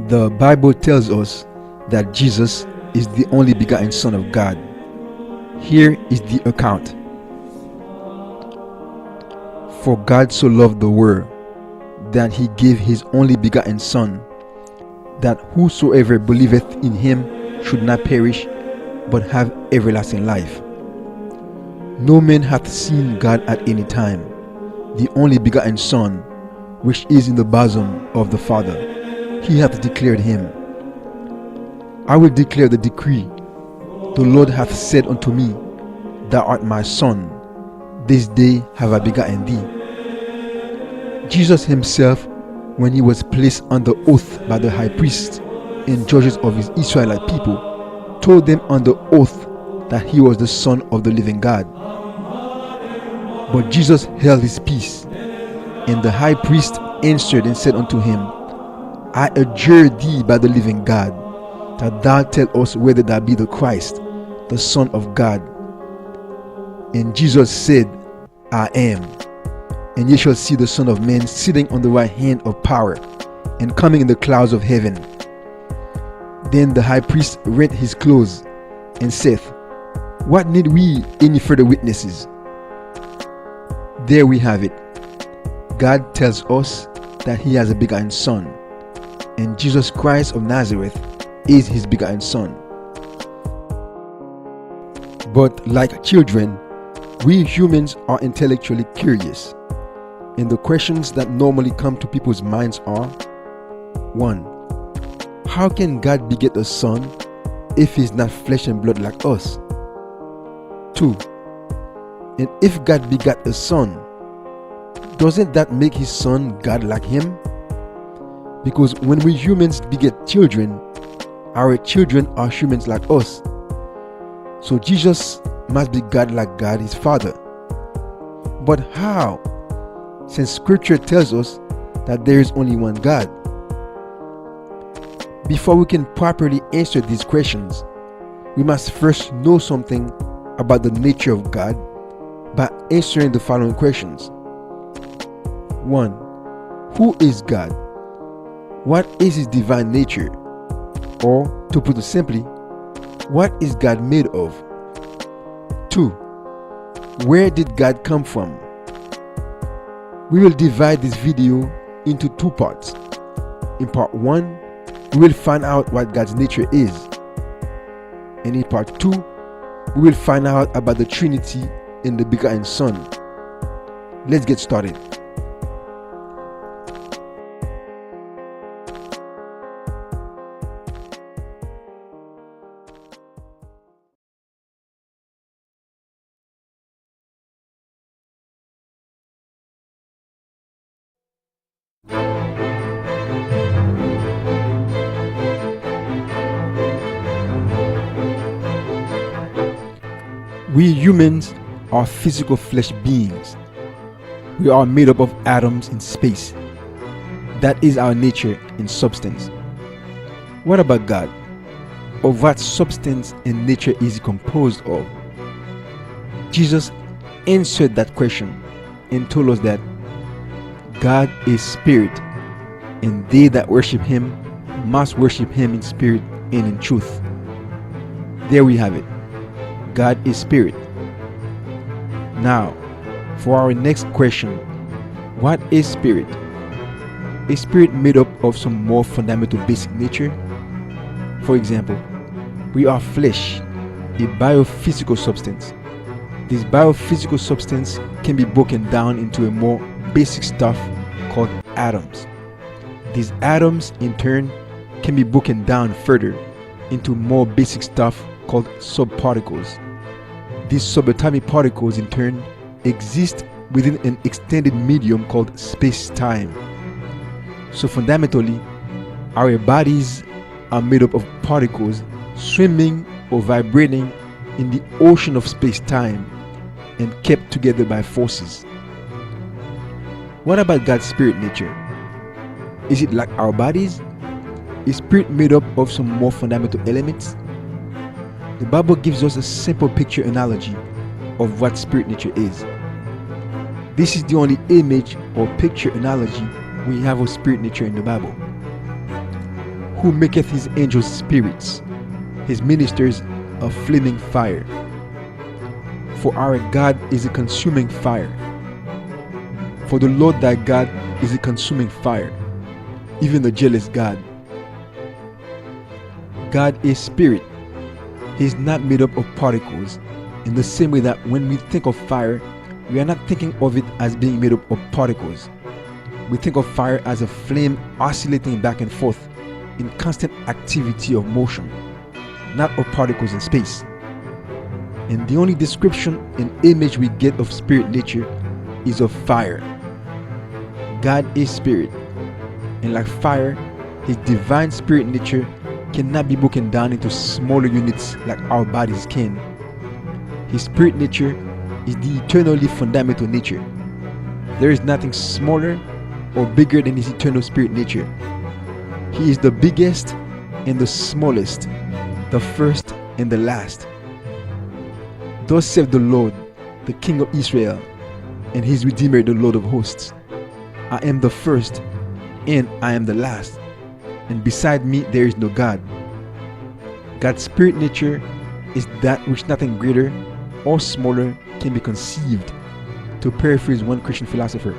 The Bible tells us that Jesus is the only begotten Son of God. Here is the account. For God so loved the world that he gave his only begotten Son, that whosoever believeth in him should not perish, but have everlasting life. No man hath seen God at any time. The only begotten Son, which is in the bosom of the Father, he hath declared him. I will declare the decree. The Lord hath said unto me, Thou art my Son, this day have I begotten thee. Jesus himself, when he was placed under oath by the high priest and judges of his Israelite people, told them under oath that he was the Son of the living God. But Jesus held his peace, and the high priest answered and said unto him, I adjure thee by the living God, that thou tell us whether thou be the Christ, the Son of God. And Jesus said, I am. And ye shall see the Son of Man sitting on the right hand of power, and coming in the clouds of heaven. Then the high priest rent his clothes, and saith, What need we any further witnesses? There we have it. God tells us that he has a begotten Son, and Jesus Christ of Nazareth is his begotten Son. But like children, we humans are intellectually curious, and the questions that normally come to people's minds are: 1. How can God beget a son if he's not flesh and blood like us? 2. And if God begat a son, doesn't that make his son God like him? Because when we humans beget children, our children are humans like us. So Jesus must be God like God his Father. But how? Since Scripture tells us that there is only one God. Before we can properly answer these questions, we must first know something about the nature of God by answering the following questions. 1. Who is God? What is his divine nature? Or, to put it simply, what is God made of? 2. Where did God come from? We will divide this video into 2 parts. In part 1, we will find out what God's nature is. And in part 2, we will find out about the Trinity and the Begotten Son. Let's get started. We humans are physical flesh beings. We are made up of atoms in space. That is our nature and substance. What about God? Of what substance and nature is he composed of? Jesus answered that question and told us that God is spirit, and they that worship him must worship him in spirit and in truth. There we have it. God is spirit. Now, for our next question, what is spirit? Is spirit made up of some more fundamental basic nature? For example, we are flesh, a biophysical substance. This biophysical substance can be broken down into a more basic stuff called atoms. These atoms, in turn, can be broken down further into more basic stuff called subparticles. These subatomic particles, in turn, exist within an extended medium called space-time. So fundamentally, our bodies are made up of particles swimming or vibrating in the ocean of space-time and kept together by forces. What about God's spirit nature? Is it like our bodies? Is spirit made up of some more fundamental elements? The Bible gives us a simple picture analogy of what spirit nature is. This is the only image or picture analogy we have of spirit nature in the Bible. Who maketh his angels spirits, his ministers a flaming fire. For our God is a consuming fire. For the Lord thy God is a consuming fire, even the jealous God. God is spirit. He is not made up of particles, in the same way that when we think of fire, we are not thinking of it as being made up of particles. We think of fire as a flame oscillating back and forth in constant activity of motion, not of particles in space. And the only description and image we get of spirit nature is of fire. God is spirit, and like fire, his divine spirit nature cannot be broken down into smaller units like our bodies can. His spirit nature is the eternally fundamental nature. There is nothing smaller or bigger than his eternal spirit nature. He is the biggest and the smallest, the first and the last. Thus saith the Lord, the King of Israel, and his Redeemer, the Lord of hosts. I am the first, and I am the last, and beside me there is no God. God's spirit nature is that which nothing greater or smaller can be conceived, to paraphrase one Christian philosopher.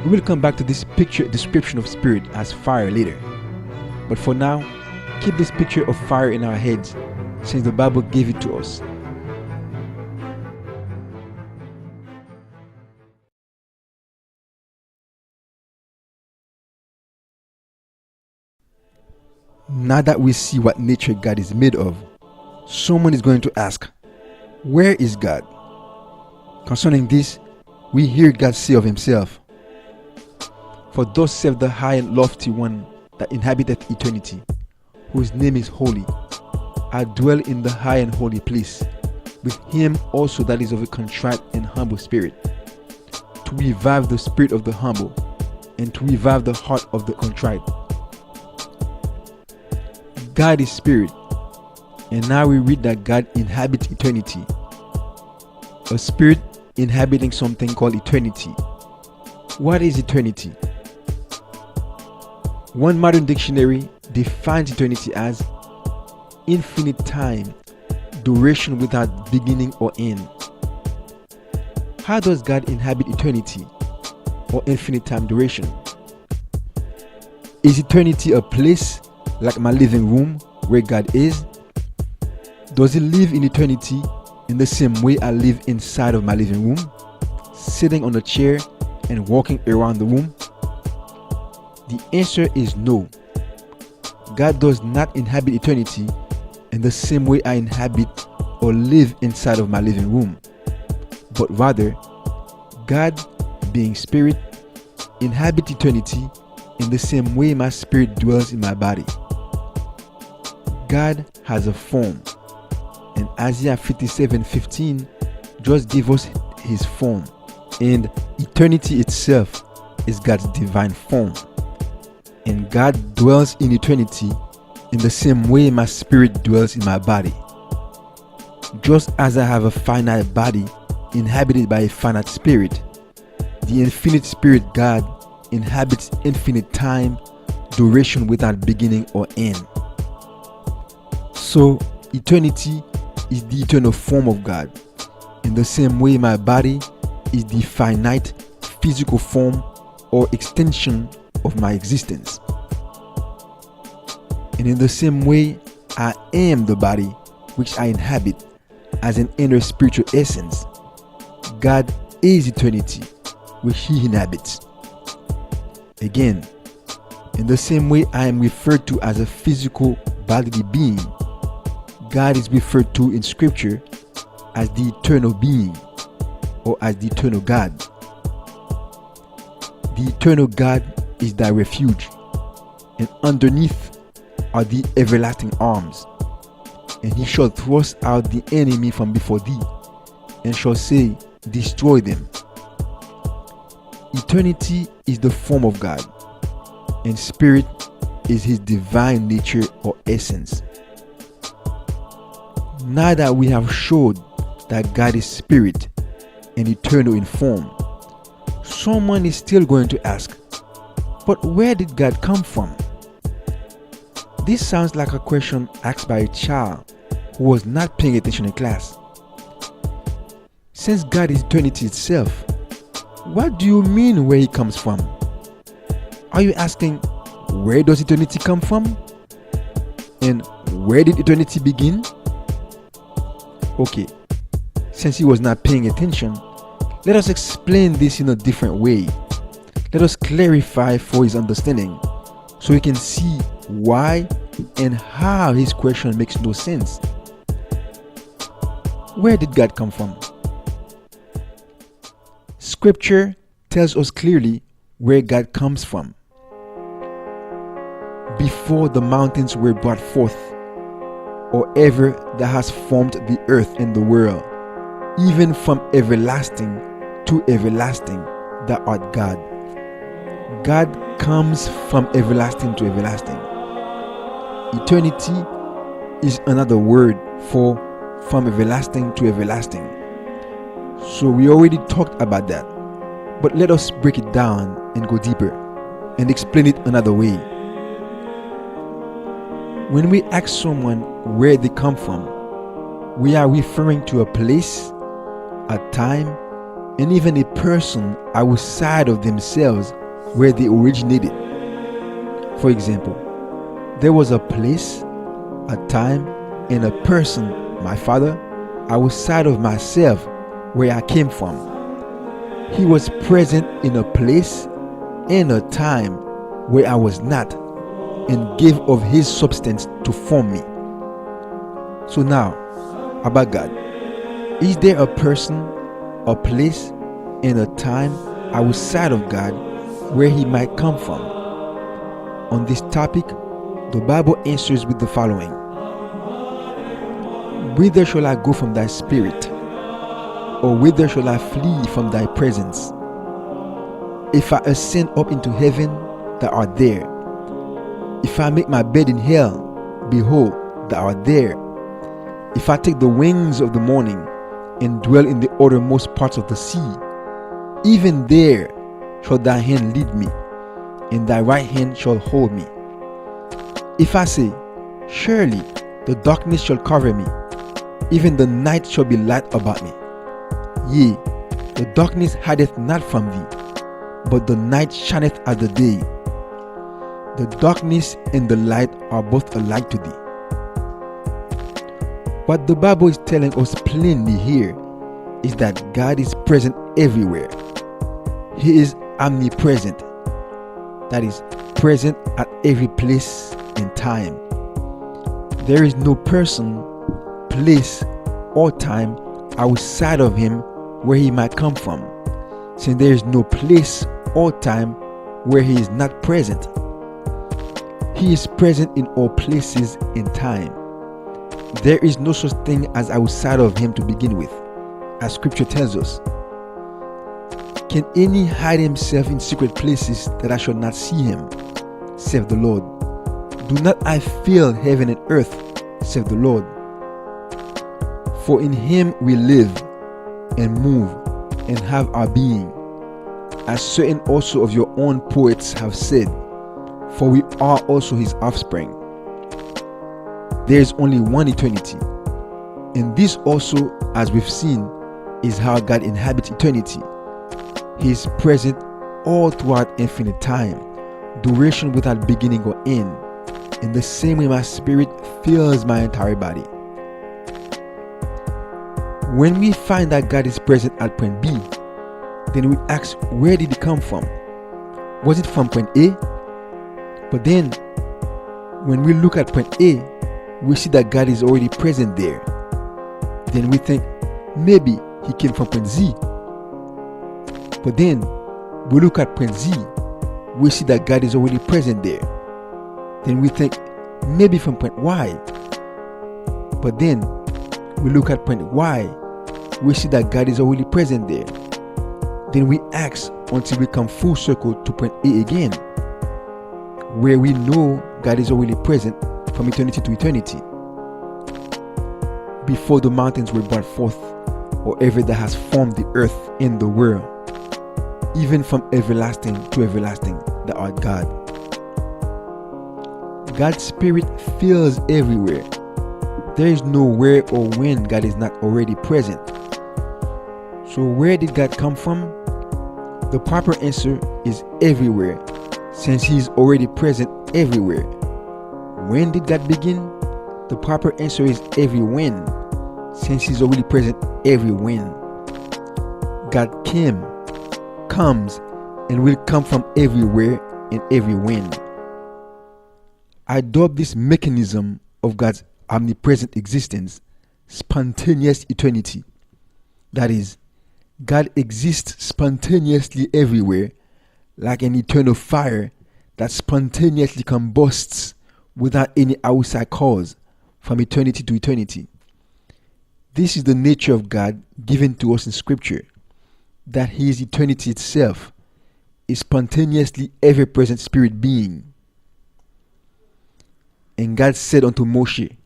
We will come back to this picture description of spirit as fire later. But for now, keep this picture of fire in our heads, since the Bible gave it to us. Now that we see what nature God is made of, someone is going to ask, where is God? Concerning this, we hear God say of himself, for thus saith the high and lofty one that inhabiteth eternity, whose name is holy. I dwell in the high and holy place, with him also that is of a contrite and humble spirit, to revive the spirit of the humble, and to revive the heart of the contrite. God is spirit, and now we read that God inhabits eternity. A spirit inhabiting something called eternity. What is eternity? One modern dictionary defines eternity as infinite time, duration without beginning or end. How does God inhabit eternity or infinite time duration? Is eternity a place like my living room where God is? Does he live in eternity in the same way I live inside of my living room, sitting on a chair and walking around the room? The answer is no. God does not inhabit eternity in the same way I inhabit or live inside of my living room, but rather, God, being spirit, inhabits eternity in the same way my spirit dwells in my body. God has a form, and Isaiah 57:15 just gave us his form, and eternity itself is God's divine form. And God dwells in eternity in the same way my spirit dwells in my body. Just as I have a finite body inhabited by a finite spirit, the infinite spirit God inhabits infinite time, duration without beginning or end. So, eternity is the eternal form of God, in the same way my body is the finite physical form or extension of my existence. And in the same way, I am the body which I inhabit as an inner spiritual essence. God is eternity which he inhabits. Again, in the same way I am referred to as a physical bodily being, God is referred to in scripture as the eternal being or as the eternal God. The eternal God is thy refuge, and underneath are the everlasting arms. And he shall thrust out the enemy from before thee, and shall say, destroy them. Eternity is the form of God. and spirit is his divine nature or essence. Now that we have showed that God is spirit and eternal in form, someone is still going to ask, but where did God come from? This sounds like a question asked by a child who was not paying attention in class. Since God is eternity itself, what do you mean where he comes from? Are you asking, where does eternity come from? And where did eternity begin? Okay, since he was not paying attention, let us explain this in a different way. Let us clarify for his understanding so he can see why and how his question makes no sense. Where did God come from? Scripture tells us clearly where God comes from. Before the mountains were brought forth, or ever that has formed the earth and the world, even from everlasting to everlasting, thou art God. God comes from everlasting to everlasting. Eternity is another word for from everlasting to everlasting. So we already talked about that, but let us break it down and go deeper and explain it another way. When we ask someone where they come from, we are referring to a place, a time, and even a person outside of themselves where they originated. For example, there was a place, a time, and a person, my father, outside of myself where I came from. He was present in a place and a time where I was not, and gave of his substance to form me. So now, about God. Is there a person, a place, and a time outside of God where he might come from? On this topic, the Bible answers with the following. Whither shall I go from thy spirit? Or whither shall I flee from thy presence? If I ascend up into heaven, thou art there. If I make my bed in hell, behold, thou art there. If I take the wings of the morning and dwell in the uttermost parts of the sea, even there shall thy hand lead me, and thy right hand shall hold me. If I say, surely the darkness shall cover me, even the night shall be light about me. Yea, the darkness hideth not from thee, but the night shineth as the day. The darkness and the light are both alike to thee. What the Bible is telling us plainly here is that God is present everywhere. He is omnipresent. That is, present at every place and time. There is no person, place, or time outside of him where he might come from, since there is no place or time where he is not present. He is present in all places and time. There is no such thing as outside of him to begin with, as scripture tells us. Can any hide himself in secret places that I shall not see him? Saith the Lord. Do not I fill heaven and earth? Saith the Lord. For in him we live and move and have our being, as certain also of your own poets have said, for we are also his offspring. There is only one eternity, and this also, as we've seen, is how God inhabits eternity. He is present all throughout infinite time, duration without beginning or end. In the same way my spirit fills my entire body. When we find that God is present at point B, then we ask, where did he come from? Was it from point A? But then, when we look at point A, we see that God is already present there. Then we think, maybe he came from point Z. But then, we look at point Z, we see that God is already present there. Then we think, maybe from point Y. But then, we look at point Y, we see that God is already present there. Then we ask until we come full circle to point A again. where we know God is already present from eternity to eternity. Before the mountains were brought forth, or ever that has formed the earth and the world, even from everlasting to everlasting, thou art God. God's Spirit fills everywhere. There is nowhere or when God is not already present. So where did God come from? The proper answer is everywhere, since He is already present everywhere. When did God begin? The proper answer is every when, since He's already present every when. God came, comes, and will come from everywhere and every when. I dub this mechanism of God's omnipresent existence spontaneous eternity. That is, God exists spontaneously everywhere, like an eternal fire that spontaneously combusts without any outside cause from eternity to eternity. This is the nature of God given to us in Scripture, that He is eternity itself, a spontaneously ever-present spirit being. And God said unto Moshe,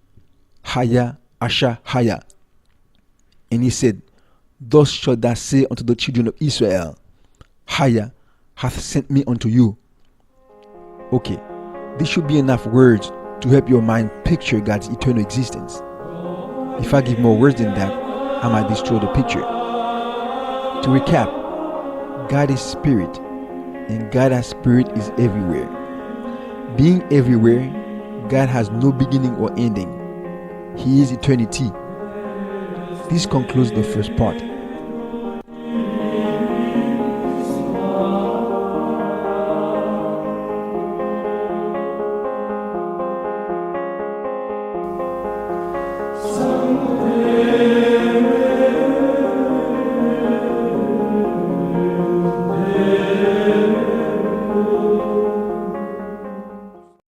Haya, Asha, Haya. And He said, Thus shalt thou say unto the children of Israel, Haya hath sent me unto you. Okay, this should be enough words to help your mind picture God's eternal existence. If I give more words than that, I might destroy the picture. To recap, God is spirit, and God as spirit is everywhere. Being everywhere, God has no beginning or ending. He is eternity. This concludes the first part.